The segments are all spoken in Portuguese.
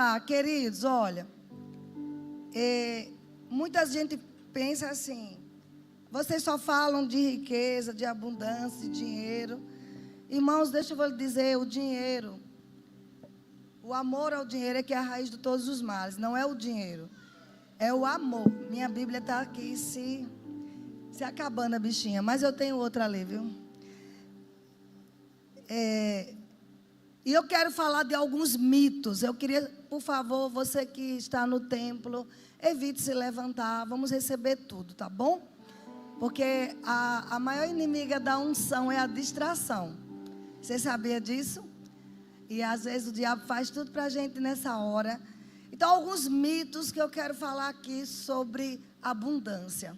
lá, queridos, olha. Muita gente pensa assim, vocês só falam de riqueza, de abundância, de dinheiro. Irmãos, deixa eu lhe dizer, o dinheiro, o amor ao dinheiro é que é a raiz de todos os males. Não é o dinheiro, é o amor. Minha Bíblia está aqui se acabando a bichinha, mas eu tenho outra ali, viu? E eu quero falar de alguns mitos. Eu queria, por favor, você que está no templo, evite se levantar. Vamos receber tudo, tá bom? Porque a maior inimiga da unção é a distração. Você sabia disso? E às vezes o diabo faz tudo para a gente nessa hora. Então, alguns mitos que eu quero falar aqui sobre abundância.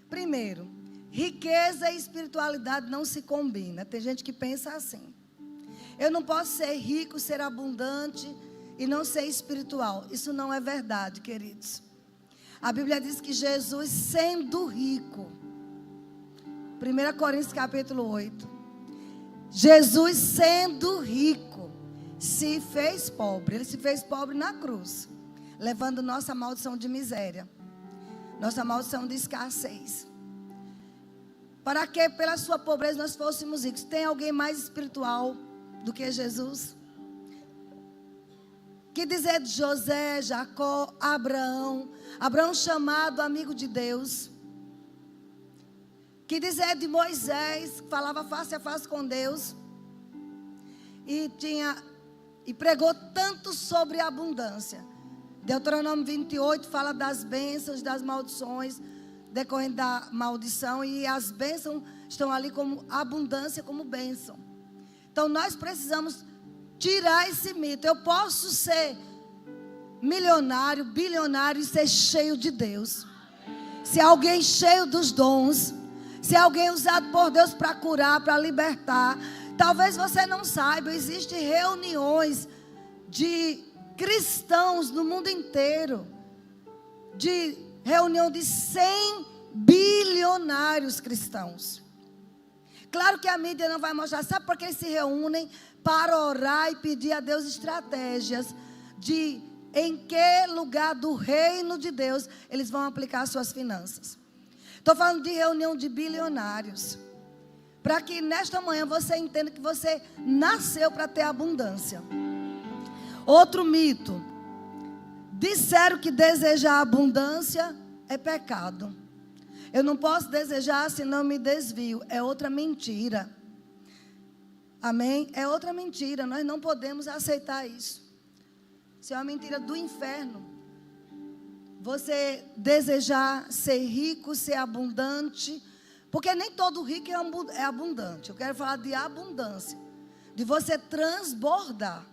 Primeiro, riqueza e espiritualidade não se combinam. Tem gente que pensa assim. Eu não posso ser rico, ser abundante e não ser espiritual. Isso não é verdade, queridos. A Bíblia diz que Jesus, sendo rico, 1 Coríntios capítulo 8, Jesus, sendo rico, se fez pobre. Ele se fez pobre na cruz, levando nossa maldição de miséria, nossa maldição de escassez, para que pela sua pobreza nós fôssemos ricos. Tem alguém mais espiritual do que Jesus? Que dizer de José, Jacó, Abraão chamado amigo de Deus? Que dizer de Moisés, que falava face a face com Deus e pregou tanto sobre a abundância. Deuteronômio 28 fala das bênçãos, das maldições decorrente da maldição, e as bênçãos estão ali como abundância, como bênção. Então nós precisamos tirar esse mito. Eu posso ser milionário, bilionário e ser cheio de Deus. Se alguém cheio dos dons, se alguém usado por Deus para curar, para libertar. Talvez você não saiba, existem reuniões de cristãos no mundo inteiro, de reunião de 100 bilionários cristãos. Claro que a mídia não vai mostrar. Sabe por que eles se reúnem? Para orar e pedir a Deus estratégias de em que lugar do reino de Deus eles vão aplicar suas finanças. Estou falando de reunião de bilionários. Para que nesta manhã você entenda que você nasceu para ter abundância. Outro mito. Disseram que desejar abundância é pecado. Eu não posso desejar senão me desvio. É outra mentira. Amém? É outra mentira. Nós não podemos aceitar isso. Isso é uma mentira do inferno. Você desejar ser rico, ser abundante. Porque nem todo rico é abundante. Eu quero falar de abundância. De você transbordar.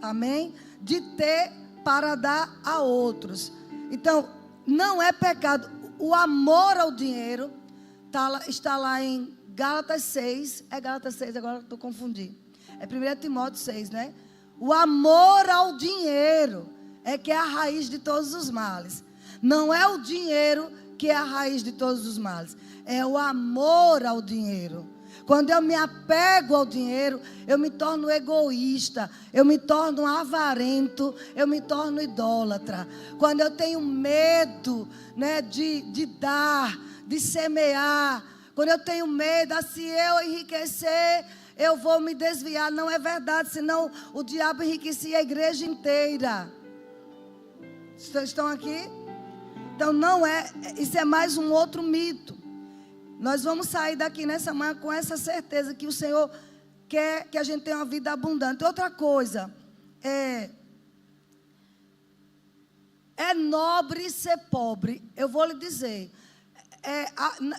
Amém? De ter para dar a outros. Então, não é pecado. O amor ao dinheiro está lá em Gálatas 6. É Gálatas 6, agora estou confundindo. É 1 Timóteo 6, né? O amor ao dinheiro é que é a raiz de todos os males. Não é o dinheiro que é a raiz de todos os males. É o amor ao dinheiro. Quando eu me apego ao dinheiro, eu me torno egoísta, eu me torno avarento, eu me torno idólatra. Quando eu tenho medo, né, de dar, de semear, quando eu tenho medo, se eu enriquecer, eu vou me desviar. Não é verdade, senão o diabo enriquecia a igreja inteira. Estão aqui? Então não é, isso é mais um outro mito. Nós vamos sair daqui nessa manhã com essa certeza que o Senhor quer que a gente tenha uma vida abundante. Outra coisa, é nobre ser pobre. Eu vou lhe dizer,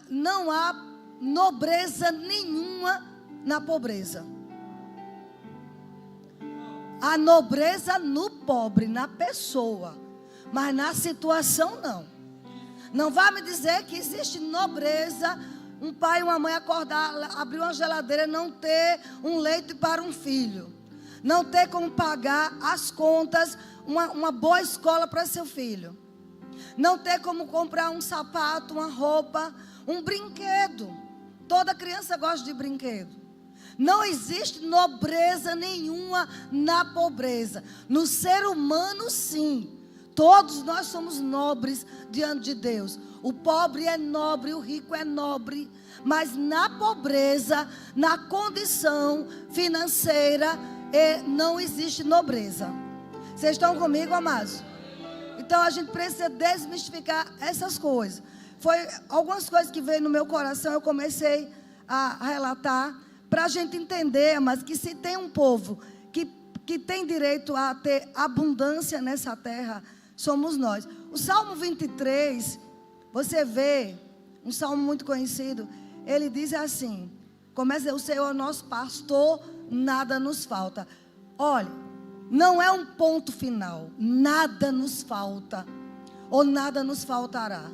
não há nobreza nenhuma na pobreza. Há nobreza no pobre, na pessoa, mas na situação não. Não vai me dizer que existe nobreza, um pai e uma mãe acordar, abrir uma geladeira, não ter um leite para um filho. Não ter como pagar as contas, uma boa escola para seu filho. Não ter como comprar um sapato, uma roupa, um brinquedo. Toda criança gosta de brinquedo. Não existe nobreza nenhuma na pobreza. No ser humano, sim. Todos nós somos nobres diante de Deus. O pobre é nobre, o rico é nobre. Mas na pobreza, na condição financeira, não existe nobreza. Vocês estão comigo, amados? Então a gente precisa desmistificar essas coisas. Foi algumas coisas que veio no meu coração, eu comecei a relatar, para a gente entender, mas que se tem um povo que tem direito a ter abundância nessa terra, somos nós. O Salmo 23, você vê, um salmo muito conhecido, ele diz assim, começa: o Senhor é o nosso pastor, nada nos falta. Olha, não é um ponto final, nada nos falta, ou nada nos faltará.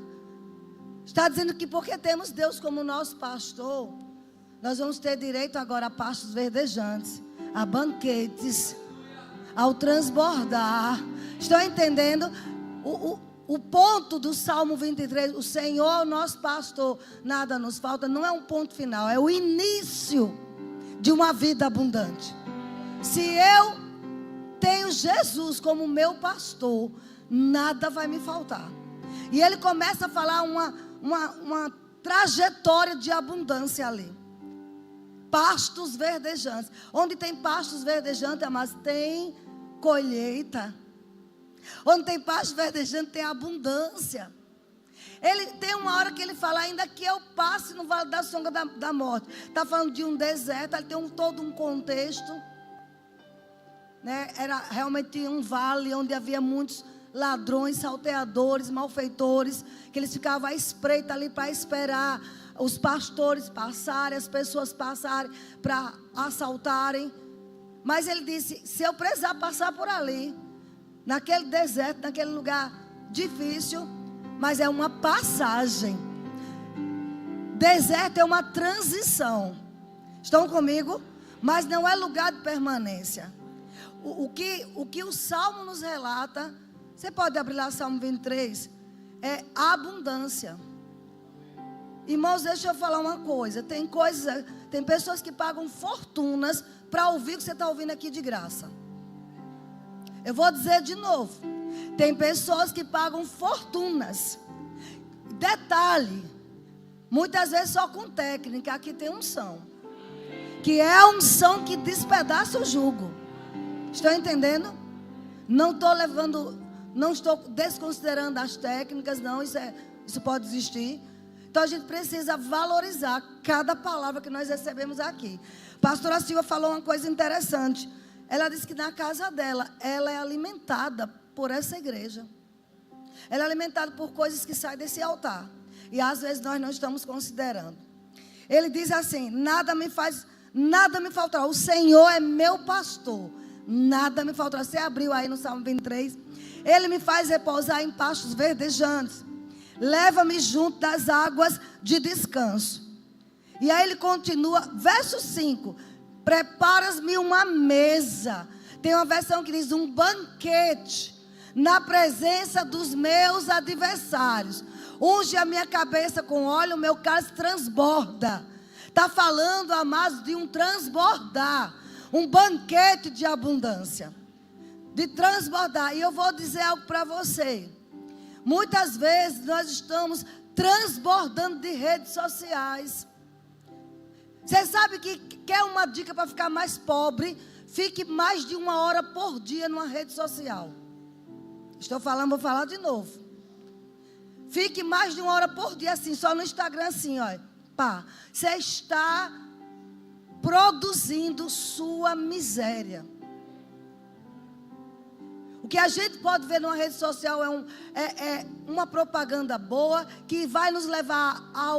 Está dizendo que porque temos Deus como nosso pastor, nós vamos ter direito agora a pastos verdejantes, a banquetes, ao transbordar. Estão entendendo? O ponto do Salmo 23, o Senhor, nosso pastor, nada nos falta, não é um ponto final, é o início de uma vida abundante. Se eu tenho Jesus como meu pastor, nada vai me faltar. E ele começa a falar uma trajetória de abundância ali. Pastos verdejantes. Onde tem pastos verdejantes, mas tem colheita. Onde tem pastos verdejantes, tem abundância. Ele tem uma hora que ele fala: ainda que eu passe no vale da sombra da morte. Está falando de um deserto, ele tem todo um contexto, né? Era realmente um vale onde havia muitos ladrões, salteadores, malfeitores, que eles ficavam à espreita ali para esperar os pastores passarem, as pessoas passarem para assaltarem. Mas ele disse: se eu precisar passar por ali, naquele deserto, naquele lugar difícil, mas é uma passagem. Deserto é uma transição. Estão comigo? Mas não é lugar de permanência. O que o Salmo nos relata, você pode abrir lá Salmo 23, é abundância. Irmãos, deixa eu falar uma coisa. Tem pessoas que pagam fortunas para ouvir o que você está ouvindo aqui de graça. Eu vou dizer de novo. Tem pessoas que pagam fortunas. Detalhe, muitas vezes só com técnica. Aqui tem unção, que é a unção que despedaça o jugo. Estão entendendo? Não estou desconsiderando as técnicas, não. Isso pode existir. Então a gente precisa valorizar cada palavra que nós recebemos aqui. Pastora Silva falou uma coisa interessante. Ela disse que na casa dela, ela é alimentada por essa igreja. Ela é alimentada por coisas que saem desse altar. E às vezes nós não estamos considerando. Ele diz assim: nada me faltará. O Senhor é meu pastor, nada me faltará. Você abriu aí no Salmo 23. Ele me faz repousar em pastos verdejantes. Leva-me junto das águas de descanso. E aí ele continua, verso 5. Preparas-me uma mesa. Tem uma versão que diz um banquete na presença dos meus adversários. Unge a minha cabeça com óleo, o meu cálice transborda. Está falando, amados, de um transbordar. Um banquete de abundância. De transbordar. E eu vou dizer algo para você. Muitas vezes nós estamos transbordando de redes sociais. Você sabe que quer uma dica para ficar mais pobre? Fique mais de 1 hora por dia numa rede social. Estou falando, vou falar de novo. Fique mais de 1 hora por dia assim, só no Instagram assim, ó. Pá, você está produzindo sua miséria. O que a gente pode ver numa rede social é uma propaganda boa que vai nos levar a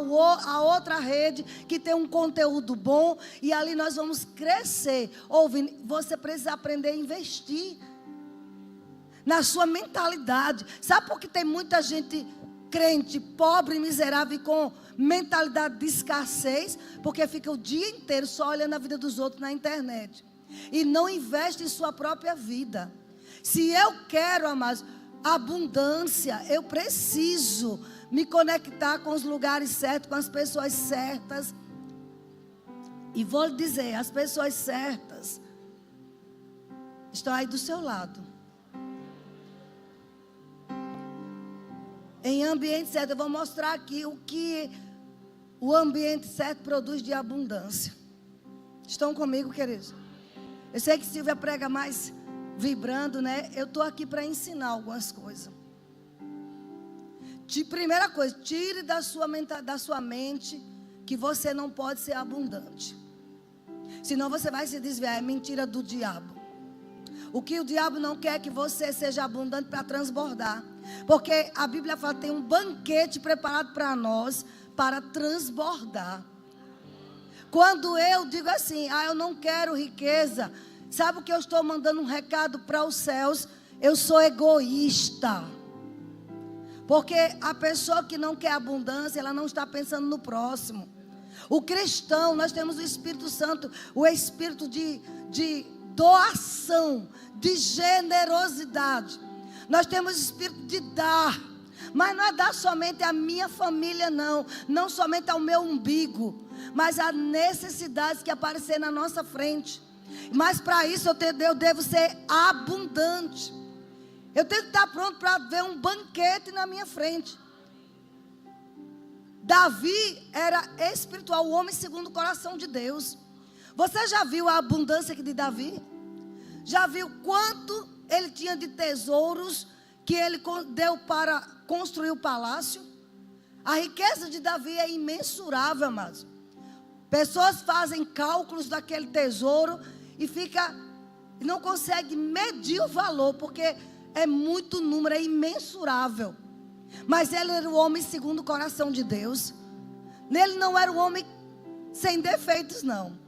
outra rede que tem um conteúdo bom e ali nós vamos crescer. Ouvindo, você precisa aprender a investir na sua mentalidade. Sabe por que tem muita gente crente, pobre, miserável e com mentalidade de escassez? Porque fica o dia inteiro só olhando a vida dos outros na internet e não investe em sua própria vida. Se eu quero, amados, abundância, eu preciso me conectar com os lugares certos, com as pessoas certas. E vou lhe dizer, as pessoas certas estão aí do seu lado. Em ambiente certo, eu vou mostrar aqui o que o ambiente certo produz de abundância. Estão comigo, queridos? Eu sei que Silvia prega mais vibrando, né? Eu estou aqui para ensinar algumas coisas. Primeira coisa, tire da sua mente que você não pode ser abundante. Senão você vai se desviar. É mentira do diabo. O que o diabo não quer é que você seja abundante para transbordar. Porque a Bíblia fala que tem um banquete preparado para nós para transbordar. Quando eu digo assim, eu não quero riqueza, sabe o que eu estou mandando um recado para os céus? Eu sou egoísta. Porque a pessoa que não quer abundância, ela não está pensando no próximo. O cristão, nós temos o Espírito Santo, o espírito de doação, de generosidade. Nós temos o espírito de dar. Mas não é dar somente à minha família, não. Não somente ao meu umbigo. Mas a necessidades que aparecer na nossa frente. Mas para isso eu devo ser abundante. Eu tenho que estar pronto para ver um banquete na minha frente. Davi era espiritual, o homem segundo o coração de Deus. Você já viu a abundância de Davi? Já viu quanto ele tinha de tesouros que ele deu para construir o palácio? A riqueza de Davi é imensurável, amados. Pessoas fazem cálculos daquele tesouro e não consegue medir o valor, porque é muito número, é imensurável. Mas ele era o homem segundo o coração de Deus. Ele não era um homem sem defeitos, não.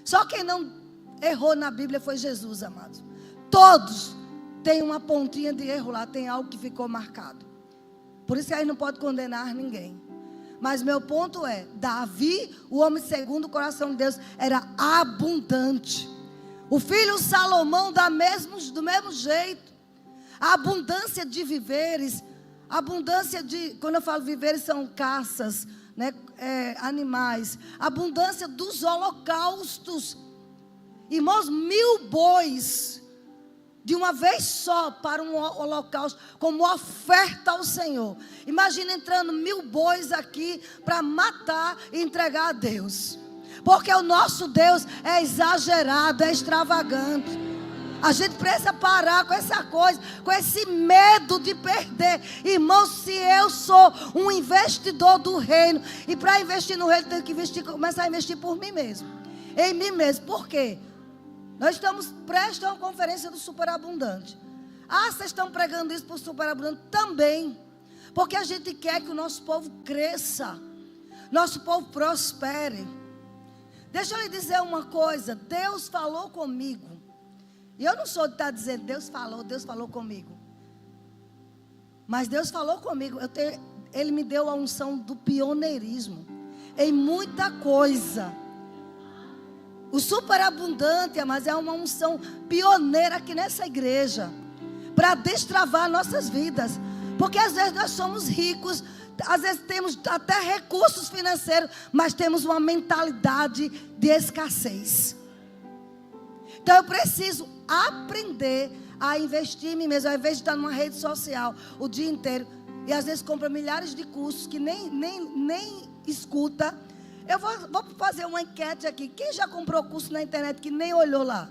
Só quem não errou na Bíblia foi Jesus, amados. Todos têm uma pontinha de erro lá, tem algo que ficou marcado. Por isso que aí não pode condenar ninguém. Mas meu ponto é, Davi, o homem segundo o coração de Deus, era abundante. O filho Salomão do mesmo jeito. A abundância de viveres, quando eu falo viveres, são caças, né, animais. A abundância dos holocaustos. Irmãos, 1000 bois, de uma vez só, para um holocausto, como oferta ao Senhor. Imagina entrando 1000 bois aqui, para matar e entregar a Deus. Porque o nosso Deus é exagerado, é extravagante. A gente precisa parar com essa coisa, com esse medo de perder. Irmão, se eu sou um investidor do reino, e para investir no reino, eu tenho que começar a investir por mim mesmo. Em mim mesmo. Por quê? Nós estamos prestes a uma conferência do superabundante. Vocês estão pregando isso para o superabundante? Também. Porque a gente quer que o nosso povo cresça. Nosso povo prospere. Deixa eu lhe dizer uma coisa. Deus falou comigo. E eu não sou de estar dizendo, Deus falou comigo. Mas Deus falou comigo. Ele me deu a unção do pioneirismo. Em muita coisa. O superabundante, mas é uma unção pioneira aqui nessa igreja. Para destravar nossas vidas. Porque às vezes nós somos ricos. Às vezes temos até recursos financeiros. Mas temos uma mentalidade de escassez. Então eu preciso aprender a investir em mim mesmo. Ao invés de estar numa rede social o dia inteiro. E às vezes compra milhares de cursos que nem escuta. Eu vou fazer uma enquete aqui. Quem já comprou curso na internet que nem olhou lá?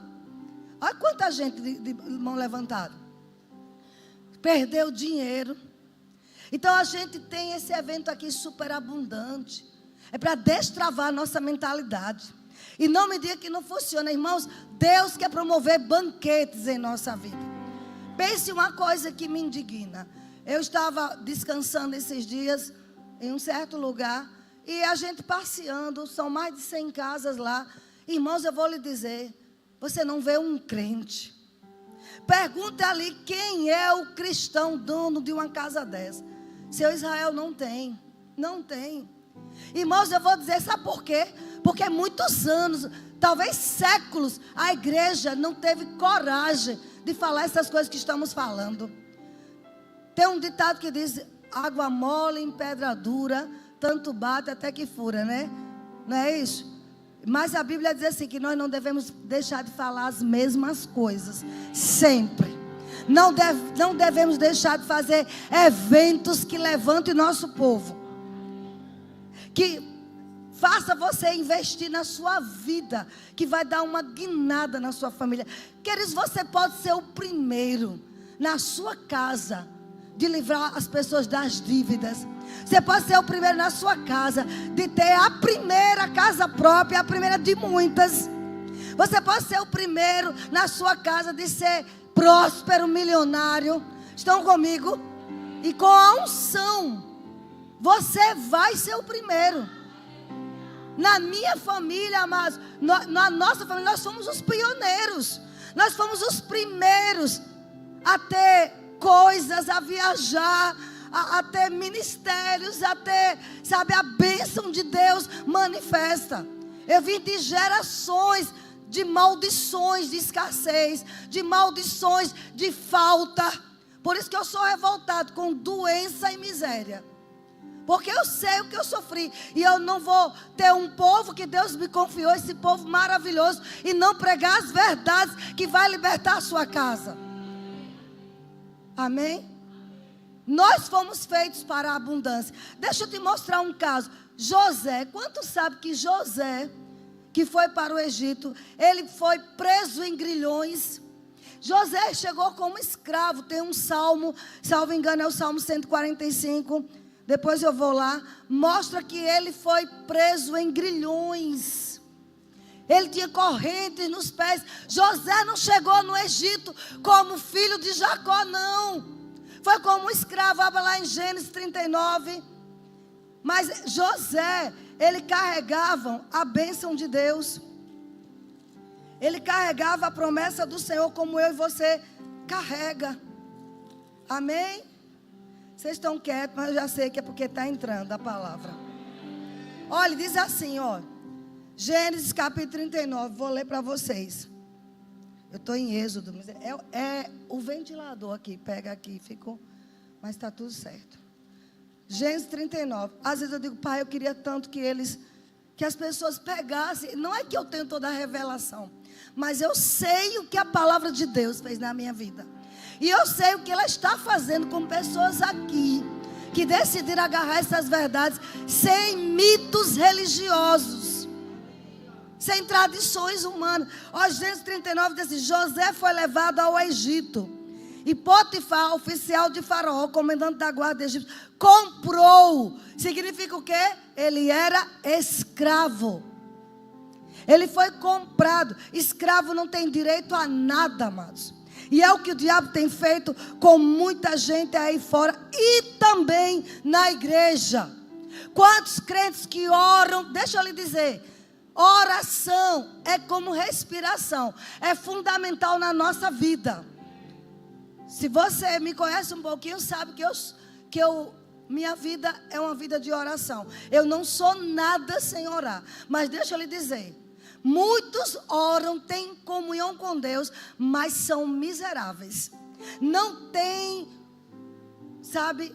Olha quanta gente de mão levantada. Perdeu dinheiro. Então a gente tem esse evento aqui superabundante. É para destravar a nossa mentalidade. E não me diga que não funciona, irmãos. Deus quer promover banquetes em nossa vida. Pense uma coisa que me indigna. Eu estava descansando esses dias em um certo lugar. E a gente passeando, são mais de 100 casas lá. Irmãos, eu vou lhe dizer, você não vê um crente. Pergunta ali quem é o cristão dono de uma casa dessa. Seu Israel não tem. Não tem. Irmãos, eu vou dizer, sabe por quê? Porque muitos anos, talvez séculos, a igreja não teve coragem de falar essas coisas que estamos falando. Tem um ditado que diz, água mole em pedra dura, tanto bate até que fura, né? Não é isso? Mas a Bíblia diz assim, que nós não devemos deixar de falar as mesmas coisas, sempre. Não devemos deixar de fazer eventos que levantem nosso povo. Que faça você investir na sua vida, que vai dar uma guinada na sua família. Queridos, você pode ser o primeiro na sua casa de livrar as pessoas das dívidas. Você pode ser o primeiro na sua casa de ter a primeira casa própria, a primeira de muitas. Você pode ser o primeiro na sua casa de ser próspero, milionário. Estão comigo? E com a unção, você vai ser o primeiro. Na minha família, amados, na nossa família, nós somos os pioneiros. Nós fomos os primeiros a ter coisas, a viajar, a ter ministérios, a ter, sabe, a bênção de Deus manifesta. Eu vim de gerações de maldições de escassez, de maldições de falta. Por isso que eu sou revoltado com doença e miséria. Porque eu sei o que eu sofri. E eu não vou ter um povo que Deus me confiou, esse povo maravilhoso, e não pregar as verdades que vai libertar a sua casa. Amém? Nós fomos feitos para a abundância. Deixa eu te mostrar um caso. José, quantos sabem que José, que foi para o Egito, ele foi preso em grilhões. José chegou como escravo. Tem um salmo, salvo engano é o Salmo 145. Depois eu vou lá. Mostra que ele foi preso em grilhões. Ele tinha correntes nos pés. José não chegou no Egito como filho de Jacó, não. Foi como escravo, abra lá em Gênesis 39. Mas José, ele carregava a bênção de Deus. Ele carregava a promessa do Senhor como eu e você carrega. Amém? Vocês estão quietos, mas eu já sei que é porque está entrando a palavra. Olha, diz assim, ó. Gênesis capítulo 39, vou ler para vocês. Eu estou em Êxodo, mas é o ventilador aqui, pega aqui, ficou, mas está tudo certo. Gênesis 39, às vezes eu digo, pai, eu queria tanto que as pessoas pegassem, não é que eu tenho toda a revelação, mas eu sei o que a palavra de Deus fez na minha vida. E eu sei o que ela está fazendo com pessoas aqui, que decidiram agarrar essas verdades, sem mitos religiosos. Sem tradições humanas. Ó, Gênesis 39 diz assim, José foi levado ao Egito. E Potifar, oficial de Faraó, comandante da guarda do Egito, comprou. Significa o quê? Ele era escravo. Ele foi comprado. Escravo não tem direito a nada, amados. E é o que o diabo tem feito com muita gente aí fora. E também na igreja. Quantos crentes que oram, deixa eu lhe dizer, oração é como respiração, é fundamental na nossa vida. Se você me conhece um pouquinho, sabe que minha vida é uma vida de oração. Eu não sou nada sem orar, mas deixa eu lhe dizer, muitos oram, têm comunhão com Deus, mas são miseráveis. Não tem, sabe,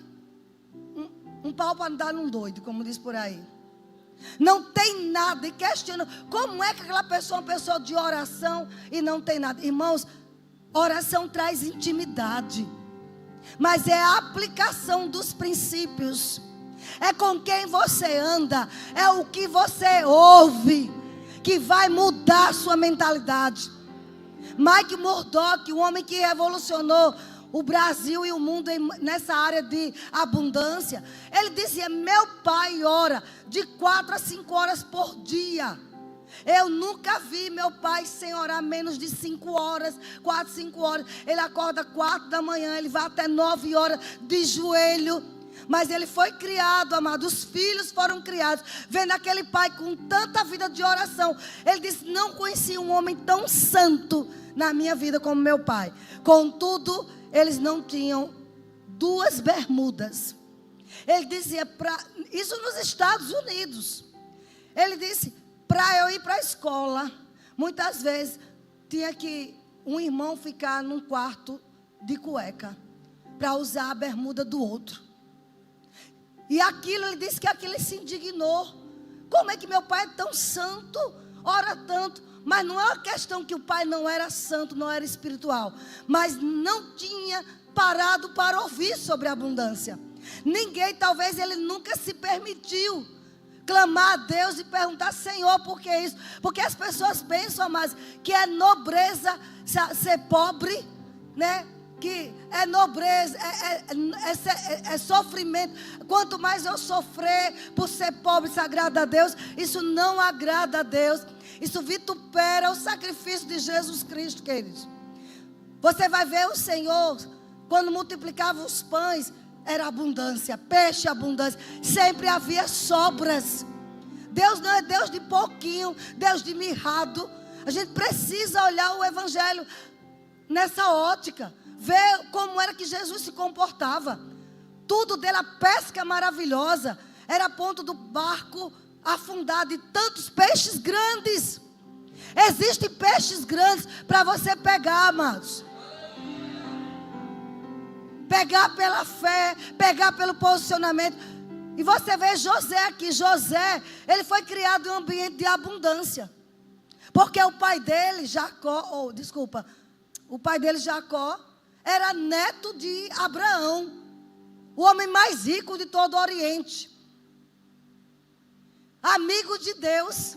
um pau para dar num doido, como diz por aí. Não tem nada e questiona como é que aquela pessoa é uma pessoa de oração e não tem nada. Irmãos, oração traz intimidade, mas é a aplicação dos princípios, é com quem você anda, é o que você ouve que vai mudar a sua mentalidade. Mike Murdock, o homem que revolucionou o Brasil e o mundo nessa área de abundância, ele dizia, meu pai ora de 4 a 5 horas por dia. Eu nunca vi meu pai sem orar menos de 5 horas, 4, 5 horas. Ele acorda 4 da manhã, ele vai até 9 horas de joelho. Mas ele foi criado, amado, os filhos foram criados, vendo aquele pai com tanta vida de oração. Ele disse, não conheci um homem tão santo na minha vida como meu pai. Contudo, eles não tinham 2 bermudas. Ele dizia, isso nos Estados Unidos. Ele disse, para eu ir para a escola, muitas vezes tinha que um irmão ficar num quarto de cueca, para usar a bermuda do outro. E aquilo, ele disse que aquilo se indignou. Como é que meu pai é tão santo? ora tanto. Mas não é uma questão que o pai não era santo, não era espiritual. Mas não tinha parado para ouvir sobre a abundância. Ninguém, talvez ele nunca se permitiu clamar a Deus e perguntar: Senhor, por que isso? Porque as pessoas pensam, mas que é nobreza ser pobre, né? Que é nobreza, é sofrimento. Quanto mais eu sofrer por ser pobre, isso agrada a Deus. Isso não agrada a Deus. Isso vitupera o sacrifício de Jesus Cristo, queridos. Você vai ver o Senhor, quando multiplicava os pães, era abundância, peixe abundância. Sempre havia sobras. Deus não é Deus de pouquinho, Deus de mirrado. A gente precisa olhar o Evangelho nessa ótica. Ver como era que Jesus se comportava. Tudo dele, a pesca maravilhosa. Era a ponto do barco afundado e tantos peixes grandes. Existem peixes grandes para você pegar, amados. Pegar pela fé, pegar pelo posicionamento. E você vê José aqui. José, ele foi criado em um ambiente de abundância. Porque o pai dele, Jacó, o pai dele, Jacó, era neto de Abraão, o homem mais rico de todo o Oriente. Amigo de Deus.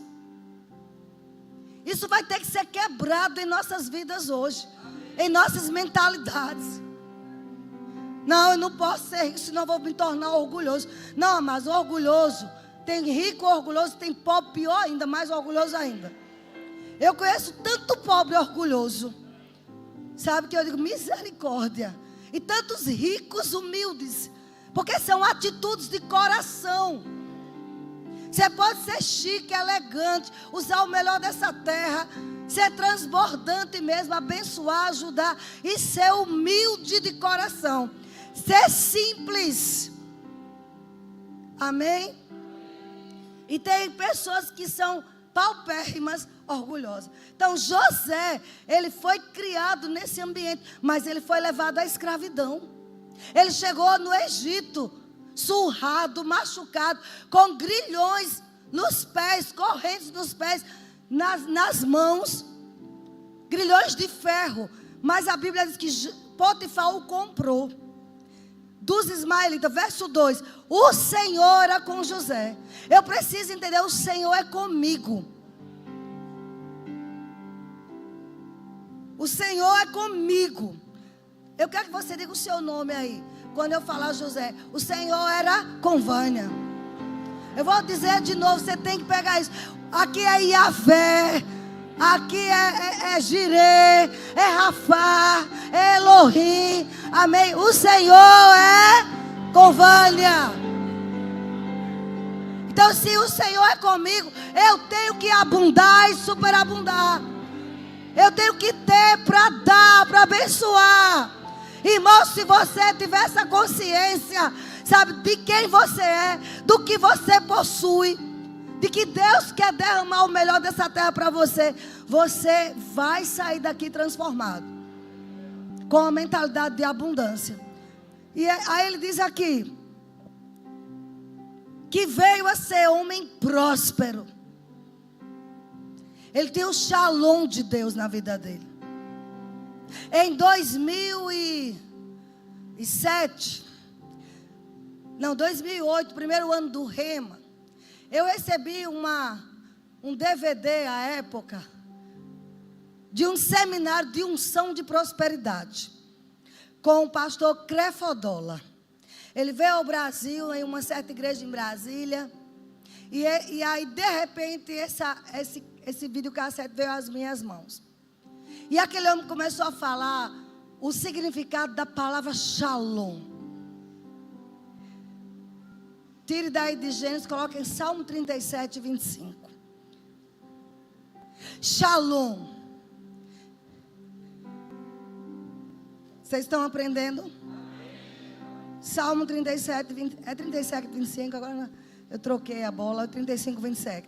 Isso vai ter que ser quebrado em nossas vidas hoje. Em nossas mentalidades. Não, eu não posso ser rico, senão eu vou me tornar orgulhoso. Não, mas orgulhoso. Tem rico orgulhoso, tem pobre pior ainda, mais orgulhoso ainda. Eu conheço tanto pobre orgulhoso. Sabe que eu digo, misericórdia. E tantos ricos humildes. Porque são atitudes de coração. Você pode ser chique, elegante, usar o melhor dessa terra, ser transbordante mesmo, abençoar, ajudar e ser humilde de coração. Ser simples. Amém? E tem pessoas que são paupérrimas, orgulhosas. Então José, ele foi criado nesse ambiente, mas ele foi levado à escravidão. Ele chegou no Egito, surrado, machucado, com grilhões nos pés, correntes nos pés, nas mãos, grilhões de ferro. Mas a Bíblia diz que Potifar o comprou dos ismaelitas. Verso 2: o Senhor era com José. Eu preciso entender, o Senhor é comigo. O Senhor é comigo. Eu quero que você diga o seu nome aí. Quando eu falar José, o Senhor era com Vânia. Eu vou dizer de novo, você tem que pegar isso. Aqui é Yahvé, aqui é Jirê, é Rafá, é Elohim. Amém. O Senhor é com Vânia. Então, se o Senhor é comigo, eu tenho que abundar e superabundar. Eu tenho que ter para dar, para abençoar. Irmão, se você tiver essa consciência, sabe, de quem você é, do que você possui, de que Deus quer derramar o melhor dessa terra para você, você vai sair daqui transformado, com a mentalidade de abundância. E aí ele diz aqui, que veio a ser homem próspero. Ele tem o shalom de Deus na vida dele. Em 2008, primeiro ano do Rema, eu recebi um DVD à época, de um seminário de unção de prosperidade, com o pastor Crefodola. Ele veio ao Brasil, em uma certa igreja em Brasília, e aí de repente esse videocassete veio às minhas mãos. E aquele homem começou a falar o significado da palavra shalom. Tire daí de Gênesis, coloque em Salmo 37, 25. Shalom. Vocês estão aprendendo? Salmo 37, 25, agora eu troquei a bola, 35, 27.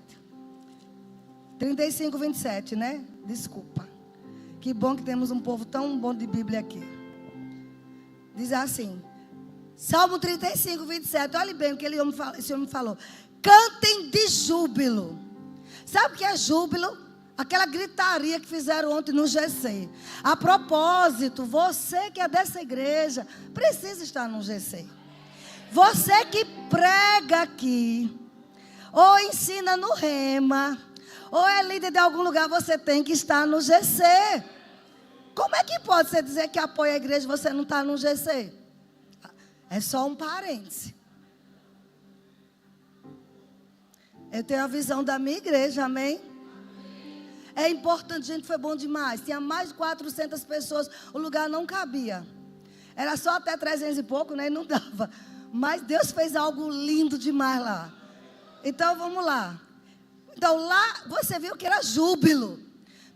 35, 27, né? Desculpa. Que bom que temos um povo tão bom de Bíblia aqui. Diz assim, Salmo 35, 27. Olhe bem o que esse homem falou. Cantem de júbilo Sabe o que é júbilo? Aquela gritaria que fizeram ontem no GC. A propósito, você que é dessa igreja, precisa estar no GC. Você que prega aqui, ou ensina no Rema, ou é líder de algum lugar, você tem que estar no GC. Como é que pode você dizer que apoia a igreja e você não está no GC? É só um parêntese. Eu tenho a visão da minha igreja, amém? É importante, gente, foi bom demais. Tinha mais de 400 pessoas, o lugar não cabia. Era só até 300 e pouco, né? E não dava. Mas Deus fez algo lindo demais lá. Então, vamos lá. Então, lá, você viu que era júbilo.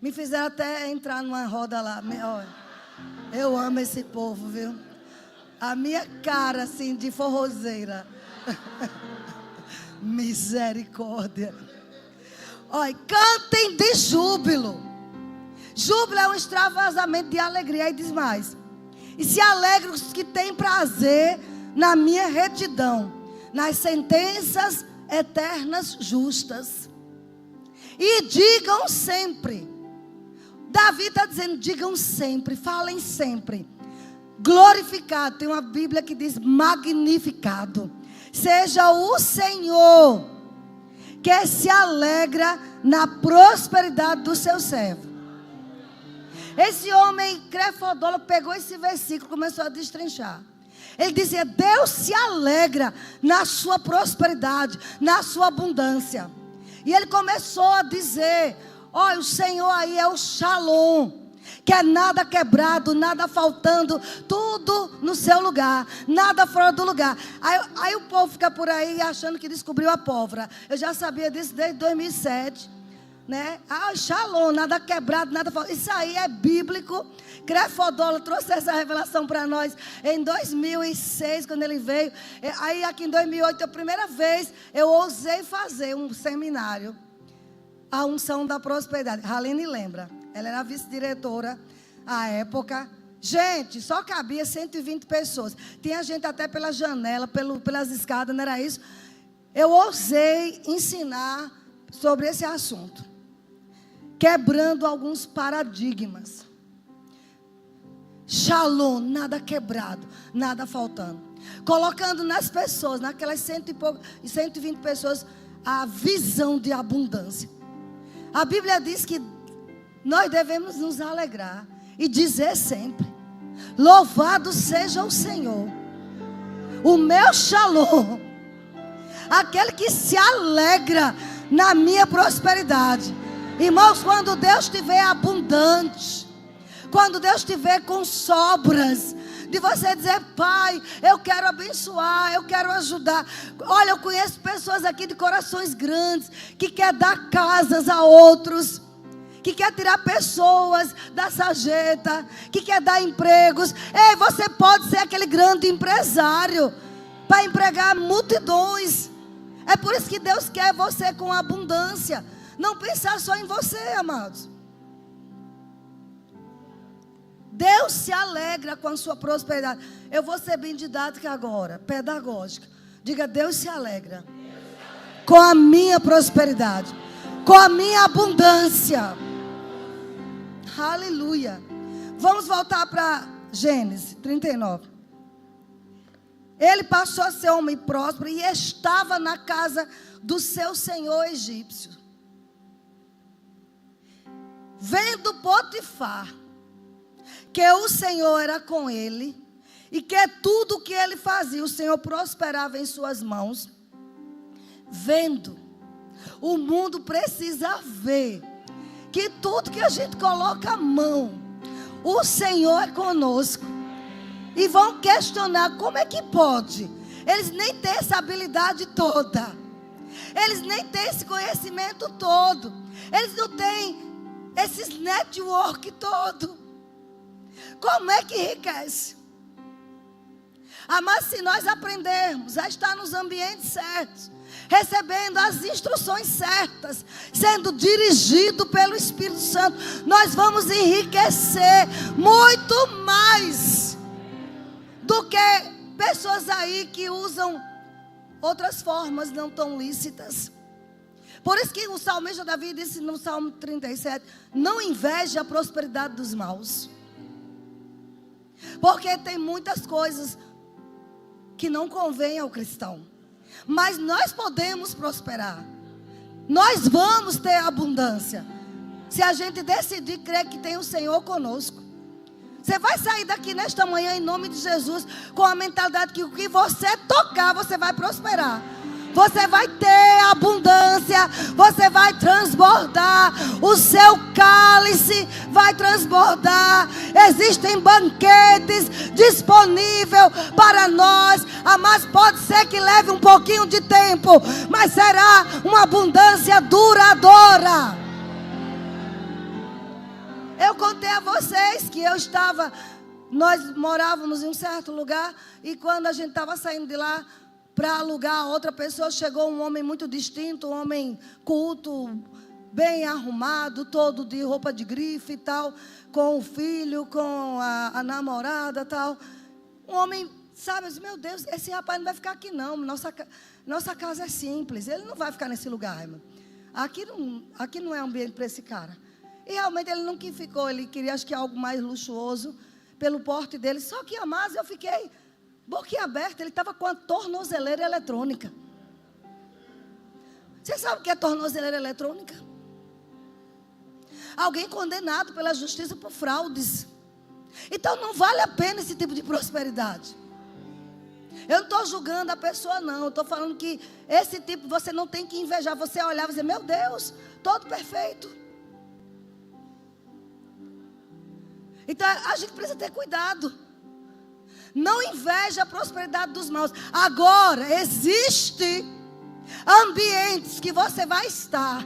Me fizeram até entrar numa roda lá. Eu amo esse povo, viu? A minha cara, assim, de forrozeira. Misericórdia. Olha, cantem de júbilo. Júbilo é um extravasamento de alegria. Aí diz mais: e se alegram os que têm prazer na minha retidão, nas sentenças eternas justas. E digam sempre. Davi está dizendo, digam sempre, falem sempre. Glorificado, tem uma Bíblia que diz magnificado seja o Senhor, que se alegra na prosperidade do seu servo. Esse homem Crefodolo pegou esse versículo e começou a destrinchar. Ele dizia, Deus se alegra na sua prosperidade, na sua abundância. E ele começou a dizer, olha, o Senhor aí é o Shalom, que é nada quebrado, nada faltando, tudo no seu lugar, nada fora do lugar. Aí o povo fica por aí achando que descobriu a pólvora. Eu já sabia disso desde 2007, né? Shalom, nada quebrado, nada faltando. Isso aí é bíblico. Crefodolo trouxe essa revelação para nós em 2006, quando ele veio. Aí aqui em 2008, a primeira vez, eu ousei fazer um seminário, a unção da prosperidade. Haline lembra. Ela era vice-diretora à época. Gente, só cabia 120 pessoas. Tinha gente até pela janela, pelas escadas, não era isso? Eu ousei ensinar sobre esse assunto. Quebrando alguns paradigmas. Shalom, nada quebrado, nada faltando. Colocando nas pessoas, naquelas 120 pessoas, a visão de abundância. A Bíblia diz que nós devemos nos alegrar e dizer sempre, louvado seja o Senhor, o meu Shalom, aquele que se alegra na minha prosperidade. Irmãos, quando Deus estiver abundante, quando Deus estiver com sobras, de você dizer, Pai, eu quero abençoar, eu quero ajudar. Olha, eu conheço pessoas aqui de corações grandes, que quer dar casas a outros, que quer tirar pessoas da sarjeta, que quer dar empregos. Ei, você pode ser aquele grande empresário para empregar multidões. É por isso que Deus quer você com abundância. Não pensar só em você, amados. Deus se alegra com a sua prosperidade. Eu vou ser bem didática agora, pedagógica. Diga, Deus se alegra com a minha prosperidade, com a minha abundância. Aleluia. Vamos voltar para Gênesis 39. Ele passou a ser homem próspero e estava na casa do seu senhor egípcio. Vendo Potifar que o Senhor era com ele e que tudo o que ele fazia, o Senhor prosperava em suas mãos. Vendo, o mundo precisa ver que tudo que a gente coloca a mão, o Senhor é conosco. E vão questionar, como é que pode? Eles nem têm essa habilidade toda. Eles nem têm esse conhecimento todo. Eles não têm esses network todo. Como é que enriquece? Mas se nós aprendermos a estar nos ambientes certos, recebendo as instruções certas, sendo dirigido pelo Espírito Santo, nós vamos enriquecer muito mais do que pessoas aí que usam outras formas não tão lícitas. Por isso que o salmista Davi disse no Salmo 37, não inveje a prosperidade dos maus. Porque tem muitas coisas que não convém ao cristão. Mas nós podemos prosperar. Nós vamos ter abundância. Se a gente decidir crer que tem o Senhor conosco. Você vai sair daqui nesta manhã em nome de Jesus com a mentalidade que o que você tocar, você vai prosperar. Você vai ter abundância, você vai transbordar, o seu cálice vai transbordar. Existem banquetes disponíveis para nós, mas pode ser que leve um pouquinho de tempo, mas será uma abundância duradoura. Eu contei a vocês que nós morávamos em um certo lugar, e quando a gente estava saindo de lá, para alugar outra pessoa, chegou um homem muito distinto, um homem culto, bem arrumado, todo de roupa de grife e tal, com o filho, com a namorada e tal. Um homem, sabe, eu disse, meu Deus, esse rapaz não vai ficar aqui não, nossa casa é simples, ele não vai ficar nesse lugar, irmão. Aqui não é ambiente para esse cara. E realmente ele não ficou, ele queria acho que algo mais luxuoso, pelo porte dele, só que a mais eu fiquei boquiaberta, ele estava com a tornozeleira eletrônica. Você sabe o que é tornozeleira eletrônica? Alguém condenado pela justiça por fraudes. Então não vale a pena esse tipo de prosperidade. Eu não estou julgando a pessoa não, eu estou falando que esse tipo você não tem que invejar, você olhar e dizer, meu Deus, todo perfeito. Então a gente precisa ter cuidado. Não inveja a prosperidade dos maus. Agora, existem ambientes que você vai estar.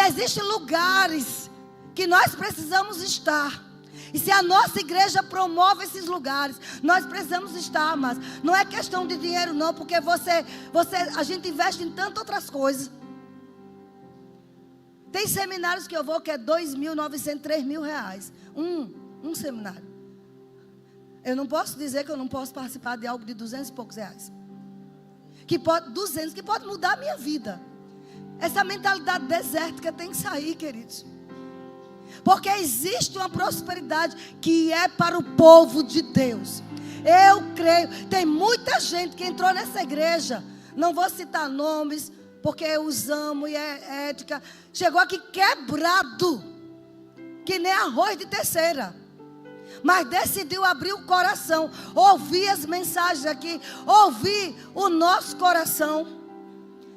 Existem lugares que nós precisamos estar. E se a nossa igreja promove esses lugares, nós precisamos estar, mas não é questão de dinheiro não, porque a gente investe em tantas outras coisas. Tem seminários que eu vou que é 2.900, 3.000 reais. Um seminário. Eu não posso dizer que eu não posso participar de algo de 200 e poucos reais. Que pode mudar a minha vida. Essa mentalidade desértica tem que sair, queridos. Porque existe uma prosperidade que é para o povo de Deus. Eu creio, tem muita gente que entrou nessa igreja. Não vou citar nomes, porque eu os amo e é ética. Chegou aqui quebrado, que nem arroz de terceira. Mas decidiu abrir o coração, ouvir as mensagens aqui, ouvir o nosso coração.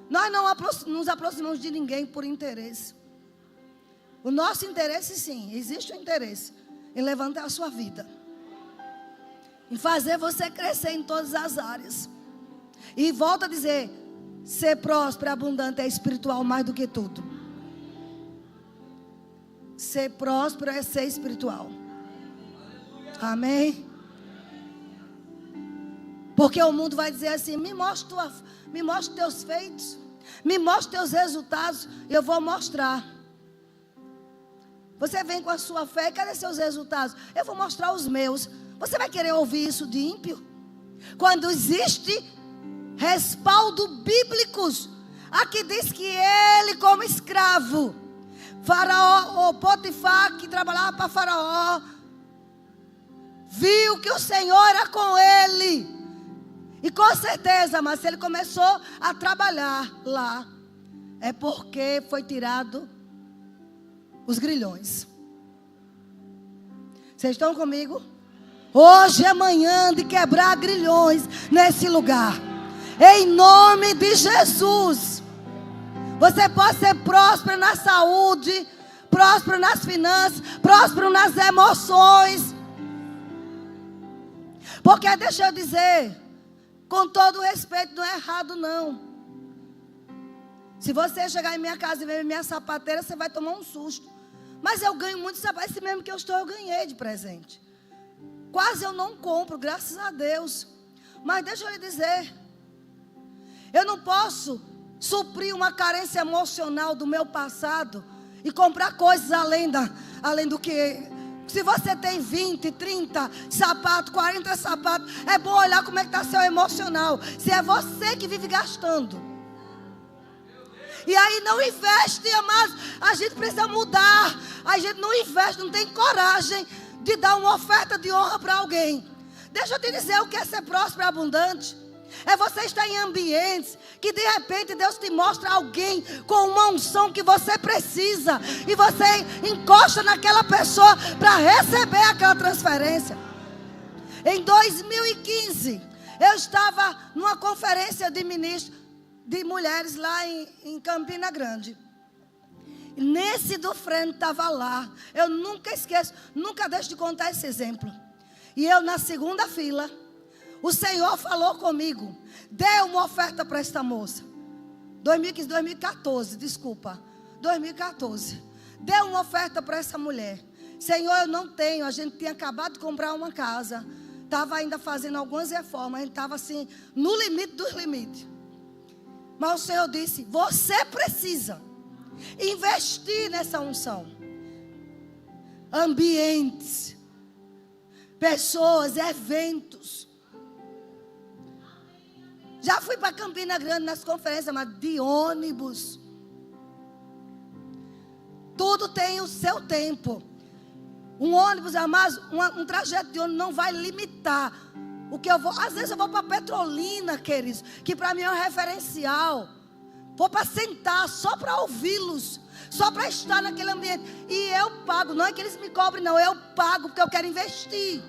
Nós não nos aproximamos de ninguém por interesse. O nosso interesse sim, existe um interesse em levantar a sua vida, em fazer você crescer em todas as áreas. E volto a dizer, ser próspero e abundante é espiritual mais do que tudo. Ser próspero é ser espiritual. Amém? Porque o mundo vai dizer assim, me mostra teus feitos, me mostra teus resultados, e eu vou mostrar. Você vem com a sua fé, cadê seus resultados? Eu vou mostrar os meus. Você vai querer ouvir isso de ímpio? Quando existe respaldo bíblicos, aqui diz que ele como escravo, Faraó, ou Potifar, que trabalhava para Faraó, viu que o Senhor era com ele. E com certeza, mas se ele começou a trabalhar lá, é porque foi tirado os grilhões. Vocês estão comigo? Hoje é manhã de quebrar grilhões nesse lugar. Em nome de Jesus. Você pode ser próspero na saúde, próspero nas finanças, próspero nas emoções. Porque deixa eu dizer, com todo respeito, não é errado não. Se você chegar em minha casa e ver minha sapateira, você vai tomar um susto. Mas eu ganho muito sapato, esse mesmo que eu estou, eu ganhei de presente. Quase eu não compro, graças a Deus. Mas deixa eu lhe dizer, eu não posso suprir uma carência emocional do meu passado e comprar coisas além do que... Se você tem 20, 30 sapatos, 40 sapatos, é bom olhar como é que está seu emocional. Se é você que vive gastando. E aí não investe, amados. A gente precisa mudar. A gente não investe, não tem coragem de dar uma oferta de honra para alguém. Deixa eu te dizer o que é ser próspero e abundante. É você estar em ambientes que de repente Deus te mostra alguém com uma unção que você precisa. E você encosta naquela pessoa para receber aquela transferência. Em 2015, eu estava numa conferência de ministros de mulheres lá em Campina Grande. Nesse do frente estava lá. Eu nunca esqueço, nunca deixo de contar esse exemplo. E eu na segunda fila, o Senhor falou comigo. Dê uma oferta para esta moça. 2014, desculpa. 2014. Dê uma oferta para essa mulher. Senhor, eu não tenho. A gente tinha acabado de comprar uma casa. Estava ainda fazendo algumas reformas. A gente estava assim, no limite dos limites. Mas o Senhor disse, você precisa investir nessa unção. Ambientes, pessoas, eventos. Já fui para Campina Grande nas conferências, mas de ônibus. Tudo tem o seu tempo. Um ônibus, mas um trajeto de ônibus não vai limitar o que eu vou. Às vezes eu vou para Petrolina, queridos, que para mim é um referencial. Vou para sentar, só para ouvi-los, só para estar naquele ambiente. E eu pago, não é que eles me cobrem, não. Eu pago porque eu quero investir.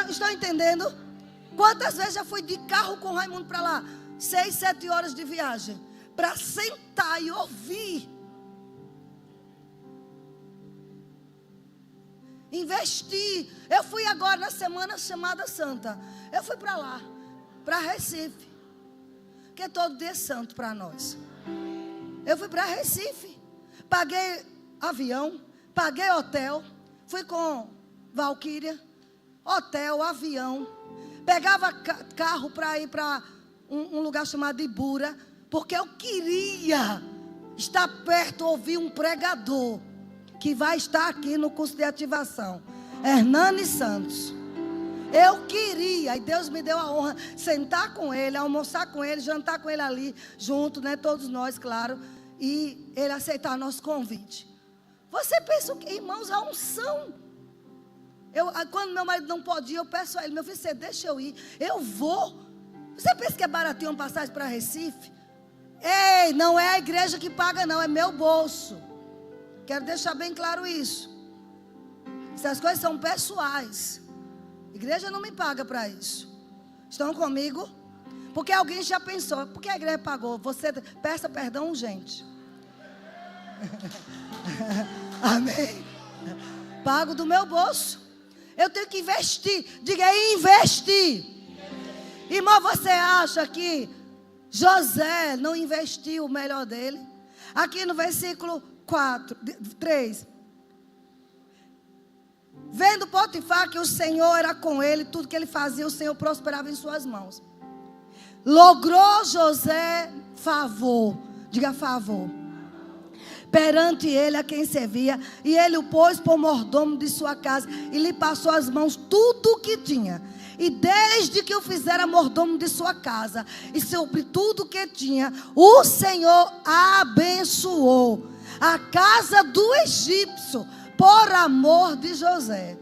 Estão entendendo? Quantas vezes já fui de carro com o Raimundo para lá? 6, 7 horas de viagem. Para sentar e ouvir. Investir. Eu fui agora na semana chamada Santa. Eu fui para lá. Para Recife. Que todo dia é santo para nós. Eu fui para Recife. Paguei avião. Paguei hotel. Fui com Valquíria. Hotel, avião. Pegava carro para ir para um lugar chamado Ibura, porque eu queria estar perto, ouvir um pregador, que vai estar aqui no curso de ativação, Hernani Santos. Eu queria, e Deus me deu a honra, sentar com ele, almoçar com ele, jantar com ele ali, junto, né, todos nós, claro, e ele aceitar nosso convite. Você pensa o que, irmãos, a unção. Quando meu marido não pode ir, eu peço a ele, meu filho, você deixa eu ir, eu vou. Você pensa que é baratinho uma passagem para Recife? Ei, não é a igreja que paga não, é meu bolso. Quero deixar bem claro isso. Essas coisas são pessoais. A igreja não me paga para isso. Estão comigo? Porque alguém já pensou, porque a igreja pagou? Você peça perdão urgente. Amém? Pago do meu bolso. Eu tenho que investir. Diga aí, investir. Irmão, você acha que José não investiu o melhor dele? Aqui no versículo 3. Vendo Potifar que o Senhor era com ele, tudo que ele fazia, o Senhor prosperava em suas mãos. Logrou José favor. Diga favor. Perante ele a quem servia, e ele o pôs por mordomo de sua casa, e lhe passou as mãos tudo o que tinha. E desde que o fizera mordomo de sua casa, e sobre tudo o que tinha, o Senhor abençoou a casa do egípcio, por amor de José.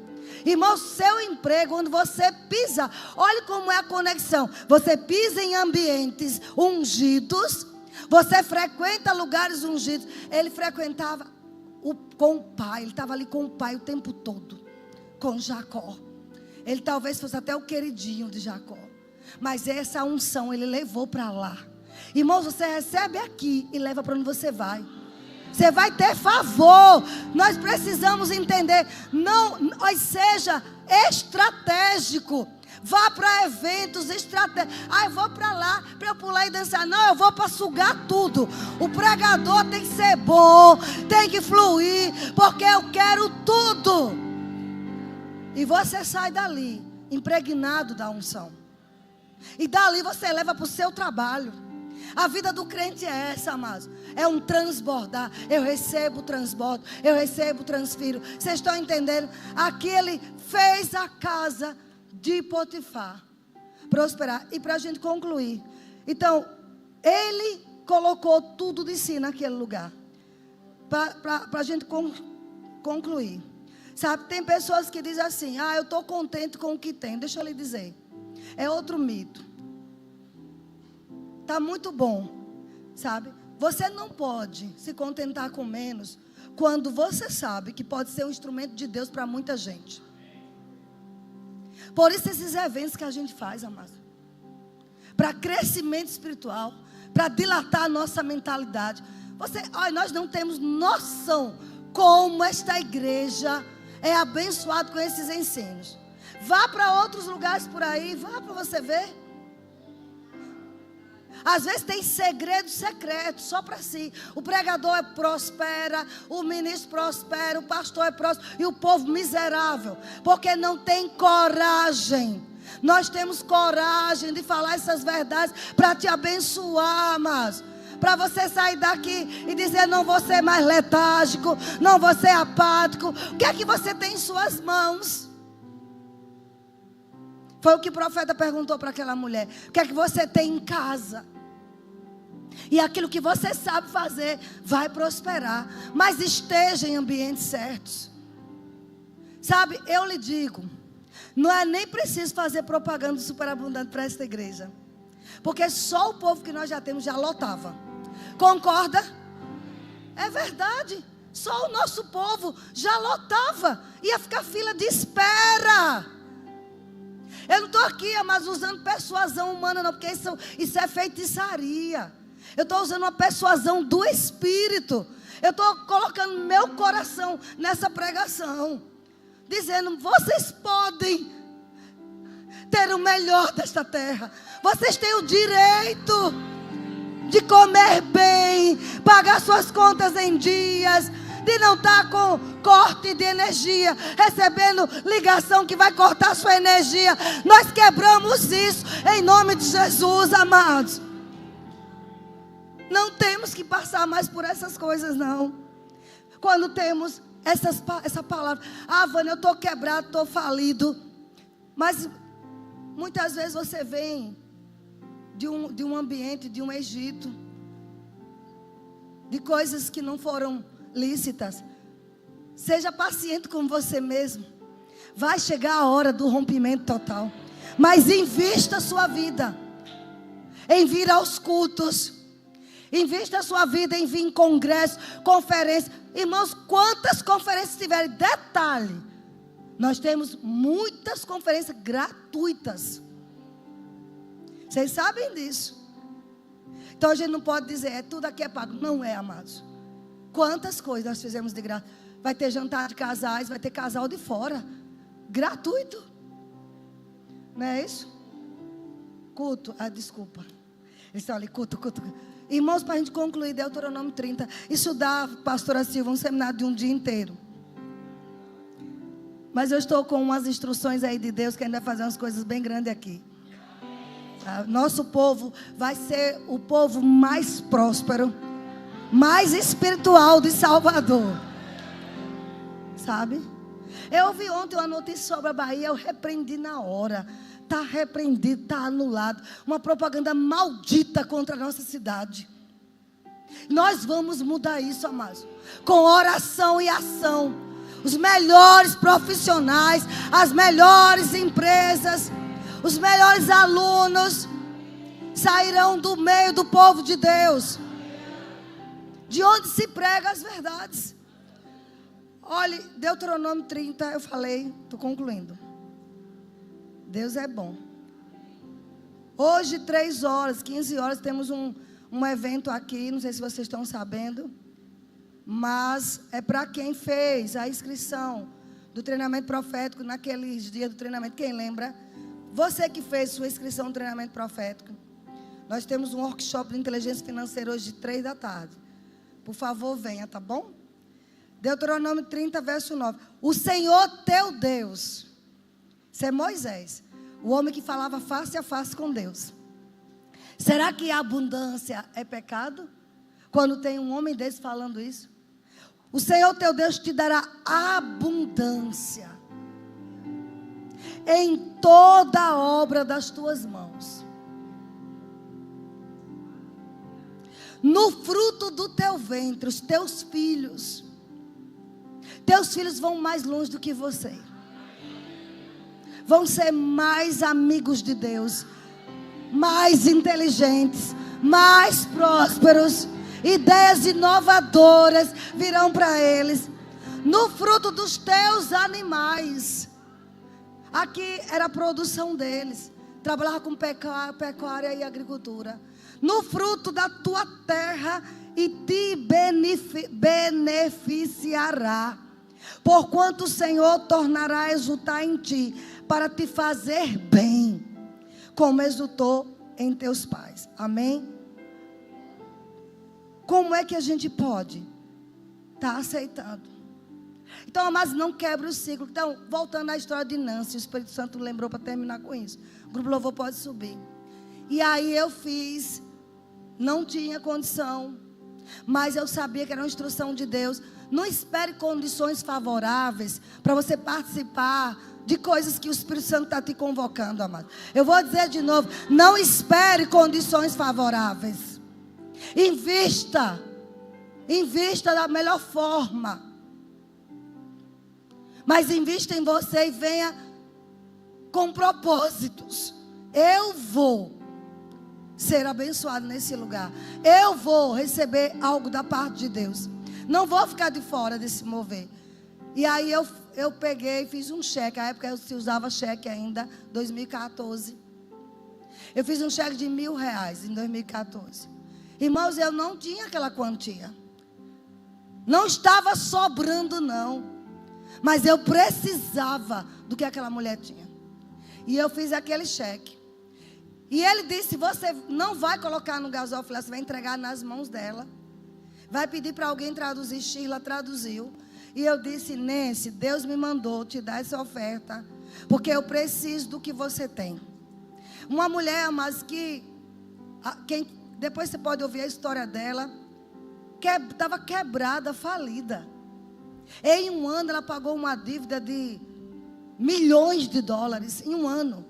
Irmão, seu emprego, onde você pisa, olha como é a conexão. Você pisa em ambientes ungidos. Você frequenta lugares ungidos. Ele frequentava com o pai. Ele estava ali com o pai o tempo todo. Com Jacó. Ele talvez fosse até o queridinho de Jacó. Mas essa unção ele levou para lá. Irmãos, você recebe aqui e leva para onde você vai. Você vai ter favor. Nós precisamos entender. Não, seja estratégico. Vá para eventos estratégicos. Eu vou para lá para eu pular e dançar. Não, eu vou para sugar tudo. O pregador tem que ser bom, tem que fluir, porque eu quero tudo. E você sai dali impregnado da unção. E dali você leva para o seu trabalho. A vida do crente é essa, amados. É um transbordar. Eu recebo, transbordo. Eu recebo, transfiro. Vocês estão entendendo? Aqui ele fez a casa de Potifar prosperar. E para a gente concluir. Então, ele colocou tudo de si naquele lugar. Para a gente concluir. Sabe, tem pessoas que dizem assim: eu estou contente com o que tenho. Deixa eu lhe dizer. É outro mito. Está muito bom. Sabe? Você não pode se contentar com menos quando você sabe que pode ser um instrumento de Deus para muita gente. Por isso esses eventos que a gente faz, amados, para crescimento espiritual, para dilatar a nossa mentalidade. Nós não temos noção como esta igreja é abençoada com esses ensinos. Vá para outros lugares por aí, vá para você ver. Às vezes tem segredo secreto só para si. O pregador prospera, o ministro prospera, o pastor é próspero e o povo miserável, porque não tem coragem. Nós temos coragem de falar essas verdades para te abençoar, mas para você sair daqui e dizer: não vou ser mais letárgico, não vou ser apático. O que é que você tem em suas mãos? Foi o que o profeta perguntou para aquela mulher: o que é que você tem em casa? E aquilo que você sabe fazer vai prosperar, mas esteja em ambientes certos. Sabe, eu lhe digo, não é nem preciso fazer propaganda superabundante para esta igreja, porque só o povo que nós já temos já lotava. Concorda? É verdade. Só o nosso povo já lotava. Ia ficar fila de espera. Eu não estou aqui, mas usando persuasão humana não, porque isso é feitiçaria. Eu estou usando uma persuasão do Espírito. Eu estou colocando meu coração nessa pregação, dizendo: vocês podem ter o melhor desta terra. Vocês têm o direito de comer bem, pagar suas contas em dias, de não estar com corte de energia, recebendo ligação que vai cortar sua energia. Nós quebramos isso em nome de Jesus, amados. Não temos que passar mais por essas coisas, não. Quando temos essa palavra: Vânia, eu estou quebrado, estou falido. Mas muitas vezes você vem de um ambiente, de um Egito, de coisas que não foram lícitas. Seja paciente com você mesmo. Vai chegar a hora do rompimento total. Mas invista a sua vida em vir aos cultos. Invista a sua vida em vir em congresso, conferência. Irmãos, quantas conferências tiverem? Detalhe, nós temos muitas conferências gratuitas. Vocês sabem disso. Então a gente não pode dizer: tudo aqui é pago. Não é, amados. Quantas coisas nós fizemos de graça. Vai ter jantar de casais, vai ter casal de fora, gratuito. Não é isso? Culto, desculpa. Eles estão ali, culto. Irmãos, para a gente concluir Deuteronômio 30. Isso dá, pastora Silva, um seminário de um dia inteiro. Mas eu estou com umas instruções aí de Deus, que ainda vai fazer umas coisas bem grandes aqui. Nosso povo vai ser o povo mais próspero, mais espiritual de Salvador. Sabe? Eu ouvi ontem uma notícia sobre a Bahia, eu repreendi na hora. Está repreendido, está anulado. Uma propaganda maldita contra a nossa cidade. Nós vamos mudar isso, amados, com oração e ação. Os melhores profissionais, as melhores empresas, os melhores alunos sairão do meio do povo de Deus, de onde se prega as verdades. Olhe, Deuteronômio 30, eu falei, estou concluindo. Deus é bom. Hoje, 3 horas, 15 horas, temos um evento aqui, não sei se vocês estão sabendo, mas é para quem fez a inscrição do treinamento profético, naqueles dias do treinamento, quem lembra? Você que fez sua inscrição no treinamento profético. Nós temos um workshop de inteligência financeira hoje de 3 da tarde. Por favor, venha, tá bom? Deuteronômio 30, verso 9. O Senhor teu Deus. Isso é Moisés, o homem que falava face a face com Deus. Será que a abundância é pecado? Quando tem um homem desse falando isso? O Senhor teu Deus te dará abundância em toda a obra das tuas mãos. No fruto do teu ventre, os teus filhos vão mais longe do que você. Vão ser mais amigos de Deus, mais inteligentes, mais prósperos. Ideias inovadoras virão para eles. No fruto dos teus animais. Aqui era a produção deles. Trabalhava com pecuária e agricultura. No fruto da tua terra, e te beneficiará. Porquanto o Senhor tornará a exultar em ti, para te fazer bem, como exultou em teus pais. Amém? Como é que a gente pode estar aceitando? Então, amados, não quebre o ciclo. Então, voltando à história de Nancy, o Espírito Santo lembrou para terminar com isso. O grupo louvor pode subir. E aí eu fiz, não tinha condição, mas eu sabia que era uma instrução de Deus. Não espere condições favoráveis para você participar de coisas que o Espírito Santo está te convocando, amado. Eu vou dizer de novo, não espere condições favoráveis. Invista da melhor forma. Mas invista em você e venha com propósitos. Eu vou ser abençoado nesse lugar. Eu vou receber algo da parte de Deus. Não vou ficar de fora desse mover. E aí eu peguei e fiz um cheque. Na época se usava cheque ainda, 2014. Eu fiz um cheque de R$1.000 em 2014. Irmãos, eu não tinha aquela quantia. Não estava sobrando, não. Mas eu precisava do que aquela mulher tinha. E eu fiz aquele cheque. E ele disse, você não vai colocar no gasóleo, você vai entregar nas mãos dela. Vai pedir para alguém traduzir. Sheila traduziu. E eu disse, Nancy, Deus me mandou te dar essa oferta, porque eu preciso do que você tem. Uma mulher, mas depois você pode ouvir a história dela, estava quebrada, falida. Em um ano ela pagou uma dívida de milhões de dólares, em um ano.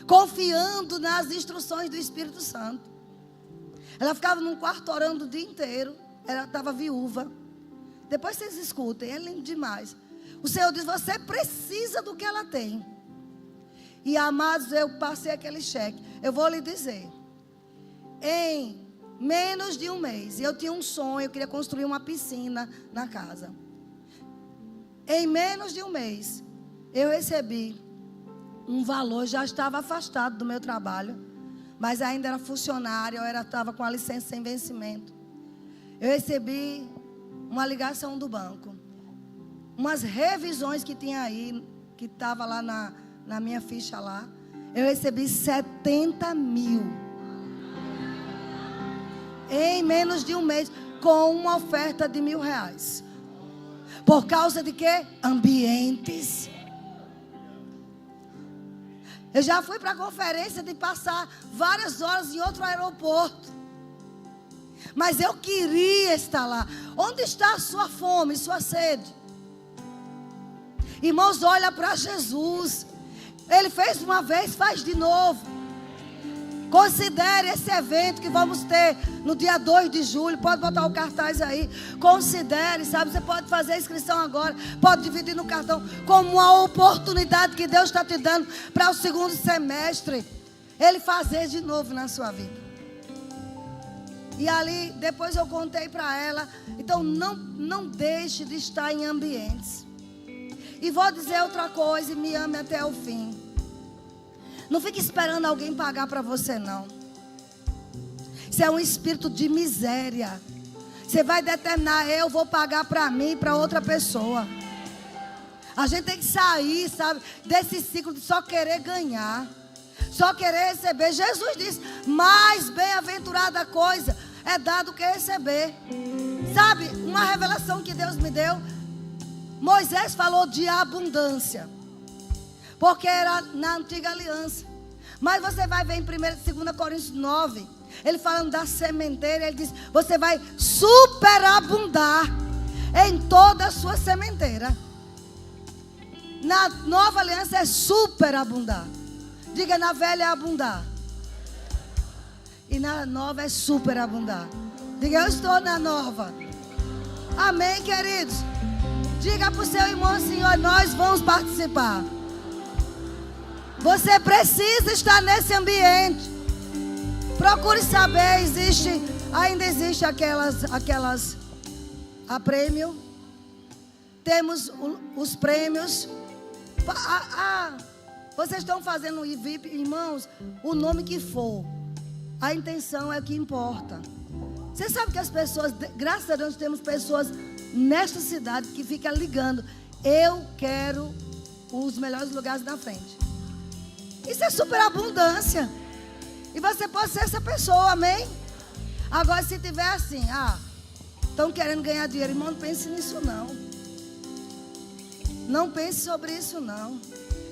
Confiando nas instruções do Espírito Santo. Ela ficava num quarto orando o dia inteiro. Ela estava viúva. Depois vocês escutem, é lindo demais. O Senhor diz, você precisa do que ela tem. E amados, eu passei aquele cheque. Eu vou lhe dizer. Em menos de um mês, eu tinha um sonho, eu queria construir uma piscina na casa. Em menos de um mês, eu recebi um valor, já estava afastado do meu trabalho, mas ainda era funcionário, eu estava com a licença sem vencimento. Eu recebi uma ligação do banco, umas revisões que tinha aí, que estava lá na minha ficha lá. Eu recebi 70 mil. Em menos de um mês, com uma oferta de R$1.000. Por causa de quê? Ambientes. Eu já fui para a conferência de passar várias horas em outro aeroporto. Mas eu queria estar lá. Onde está a sua fome, sua sede? Irmãos, olha para Jesus. Ele fez uma vez, faz de novo. Considere esse evento que vamos ter no dia 2 de julho. Pode botar o cartaz aí. Considere, sabe? Você pode fazer a inscrição agora. Pode dividir no cartão como uma oportunidade que Deus está te dando para o segundo semestre. Ele fazer de novo na sua vida. E ali, depois eu contei para ela. Então, não deixe de estar em ambientes. E vou dizer outra coisa, e me ame até o fim. Não fique esperando alguém pagar para você, não. Isso é um espírito de miséria. Você vai determinar, eu vou pagar para mim e para outra pessoa. A gente tem que sair, sabe, desse ciclo de só querer ganhar, só querer receber. Jesus disse, mais bem-aventurada coisa é dar do que receber. Sabe, uma revelação que Deus me deu. Moisés falou de abundância, porque era na antiga aliança. Mas você vai ver em 2 Coríntios 9, ele falando da sementeira, ele diz, você vai superabundar em toda a sua sementeira. Na nova aliança é superabundar. Diga, na velha é abundar. E na nova é superabundar. Diga, eu estou na nova. Amém, queridos? Diga para o seu irmão assim, ó, nós vamos participar. Você precisa estar nesse ambiente. Procure saber, ainda existe aquelas a prêmio. Temos os prêmios. Vocês estão fazendo o VIP, irmãos, o nome que for. A intenção é o que importa. Você sabe que as pessoas, graças a Deus, temos pessoas nesta cidade que ficam ligando. Eu quero os melhores lugares na frente. Isso é superabundância. E você pode ser essa pessoa, amém? Agora, se tiver assim, estão querendo ganhar dinheiro, irmão, não pense nisso não. Não pense sobre isso não.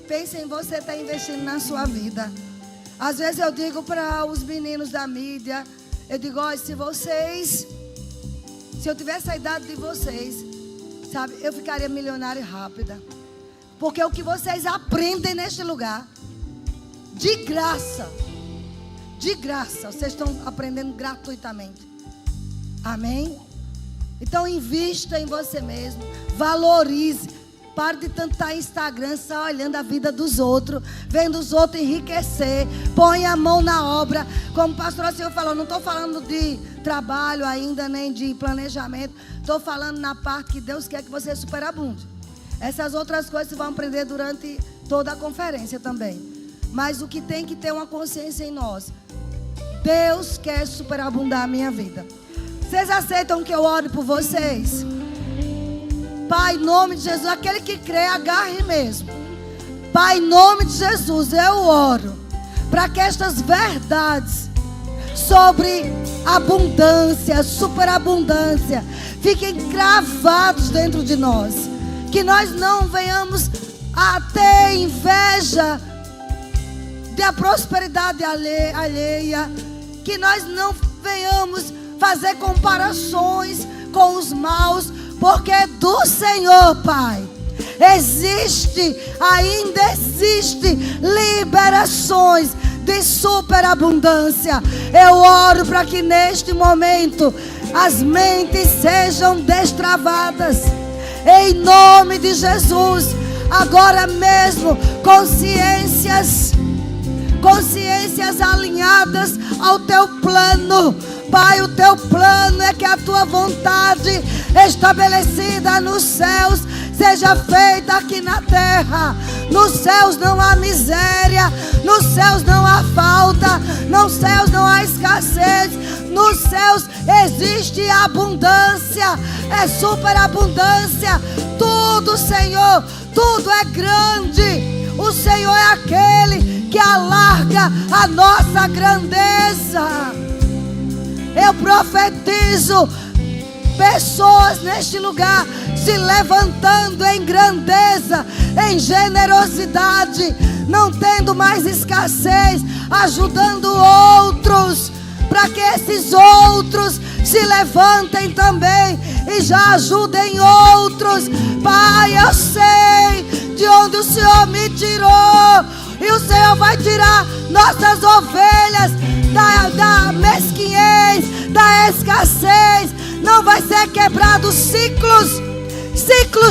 Pense em você estar investindo na sua vida. Às vezes eu digo para os meninos da mídia, eu digo, olha, se eu tivesse a idade de vocês, sabe, eu ficaria milionária rápida. Porque o que vocês aprendem neste lugar, de graça, vocês estão aprendendo gratuitamente. Amém? Então invista em você mesmo, valorize. Pare de tanto estar no Instagram só olhando a vida dos outros, vendo os outros enriquecer. Põe a mão na obra. Como o pastor Silvio falou, não estou falando de trabalho ainda, nem de planejamento. Estou falando na parte que Deus quer que você superabunde. Essas outras coisas você vai aprender durante toda a conferência também. Mas o que tem que ter uma consciência em nós. Deus quer superabundar a minha vida. Vocês aceitam que eu ore por vocês? Pai, em nome de Jesus, aquele que crê, agarre mesmo. Pai, em nome de Jesus, eu oro para que estas verdades sobre abundância, superabundância, fiquem cravados dentro de nós. Que nós não venhamos a ter inveja da prosperidade alheia. Que nós não venhamos fazer comparações com os maus. Porque do Senhor, Pai, ainda existe liberações de superabundância. Eu oro para que neste momento as mentes sejam destravadas. Em nome de Jesus, agora mesmo, consciências alinhadas ao teu plano. Pai, o teu plano é que a tua vontade estabelecida nos céus seja feita aqui na terra. Nos céus não há miséria, nos céus não há falta, nos céus não há escassez, nos céus existe abundância, é superabundância. Tudo, Senhor, tudo é grande. O Senhor é aquele que alarga a nossa grandeza. Eu profetizo pessoas neste lugar se levantando em grandeza, em generosidade, não tendo mais escassez, ajudando outros, para que esses outros se levantem também e já ajudem outros. Pai, eu sei de onde o Senhor me tirou, e o Senhor vai tirar nossas ovelhas da mesquinhez, da escassez. Não vai ser quebrado ciclos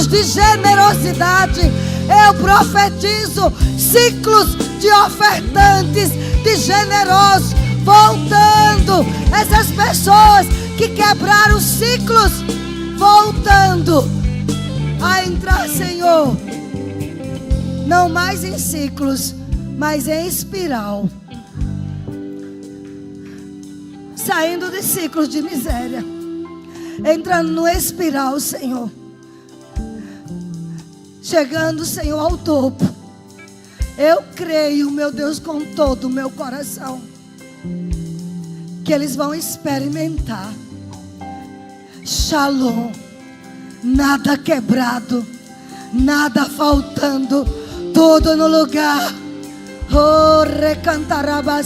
de generosidade. Eu profetizo ciclos de ofertantes, de generosos, voltando. Essas pessoas que quebraram ciclos, voltando a entrar, Senhor, não mais em ciclos, mas em espiral. Saindo de ciclos de miséria, entrando no espiral, Senhor. Chegando, Senhor, ao topo. Eu creio, meu Deus, com todo o meu coração, que eles vão experimentar Shalom. Nada quebrado, nada faltando, tudo no lugar. Oh, recantarabas.